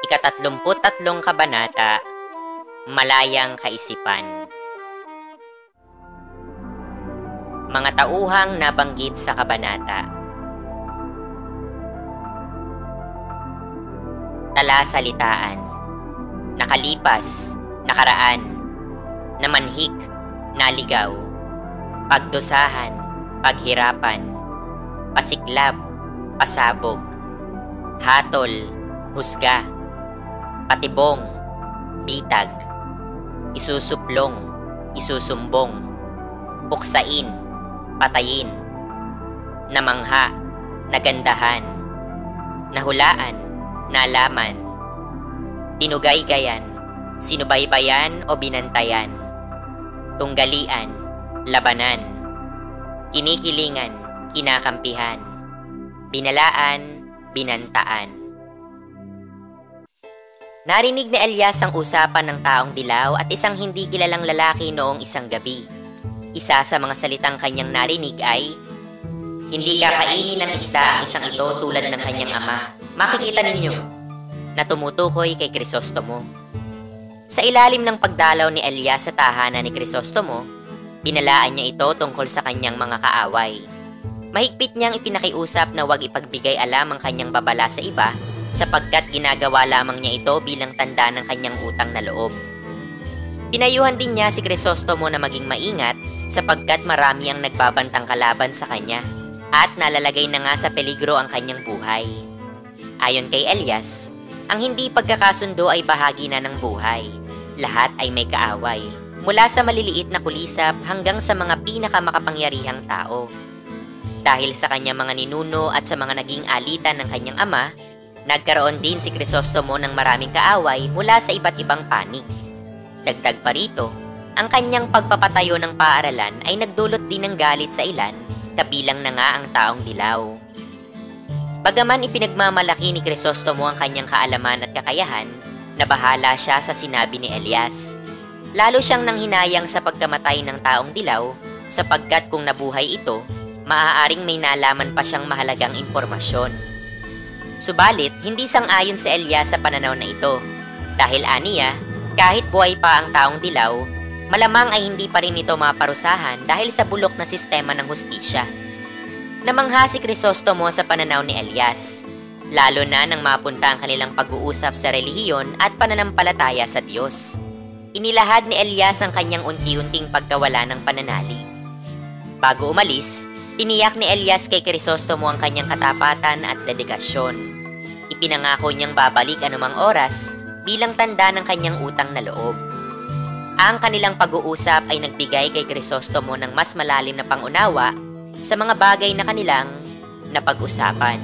Ika-33 kabanata, Malayang Kaisipan. Mga tauhang nabanggit sa kabanata. Talasalitaan, nakalipas, nakaraan, namanhik, naligaw, pagdusahan, paghirapan, pasiklab, pasabog, hatol, husga, patibong, bitag, isusuplong, isusumbong, puksain, patayin, namangha, nagandahan, nahulaan, nalaman, tinugaygayan, sinubaybayan o binantayan, tunggalian, labanan, kinikilingan, kinakampihan, binalaan, binantaan. Narinig ni Elias ang usapan ng taong dilaw at isang hindi kilalang lalaki noong isang gabi. Isa sa mga salitang kanyang narinig ay, "Hindi kakainin ng isda ang isang ito tulad ng kanyang ama. Makikita ninyo," na tumutukoy kay Crisostomo. Sa ilalim ng pagdalaw ni Elias sa tahanan ni Crisostomo, binalaan niya ito tungkol sa kanyang mga kaaway. Mahigpit niyang ipinakiusap na huwag ipagbigay alam ang kanyang babala sa iba sapagkat ginagawa lamang niya ito bilang tanda ng kanyang utang na loob. Pinayuhan din niya si Crisostomo na maging maingat sapagkat marami ang nagbabantang kalaban sa kanya at nalalagay na nga sa peligro ang kanyang buhay. Ayon kay Elias, ang hindi pagkakasundo ay bahagi na ng buhay. Lahat ay may kaaway, mula sa maliliit na kulisap hanggang sa mga pinakamakapangyarihang tao. Dahil sa kanyang mga ninuno at sa mga naging alitan ng kanyang ama, nagkaroon din si Crisostomo ng maraming kaaway mula sa iba't ibang panig. Dagdag pa rito, ang kanyang pagpapatayo ng paaralan ay nagdulot din ng galit sa ilan, kabilang na nga ang taong dilaw. Bagaman ipinagmamalaki ni Crisostomo ang kanyang kaalaman at kakayahan, nabahala siya sa sinabi ni Elias. Lalo siyang nanghinayang sa pagkamatay ng taong dilaw sapagkat kung nabuhay ito, maaaring may nalaman pa siyang mahalagang impormasyon. Subalit, hindi sang-ayon si Elias sa pananaw na ito. Dahil aniya, kahit buhay pa ang taong dilaw, malamang ay hindi pa rin ito maparusahan dahil sa bulok na sistema ng hustisya. Namangha si Crisostomo sa pananaw ni Elias, lalo na nang mapunta ang kanilang pag-uusap sa relihiyon at pananampalataya sa Diyos. Inilahad ni Elias ang kanyang unti-unting pagkawala ng pananalig. Bago umalis, tiniyak ni Elias kay Crisostomo ang kanyang katapatan at dedikasyon. Ipinangako niyang babalik anumang oras bilang tanda ng kanyang utang na loob. Ang kanilang pag-uusap ay nagbigay kay Crisostomo ng mas malalim na pangunawa sa mga bagay na kanilang napag-usapan.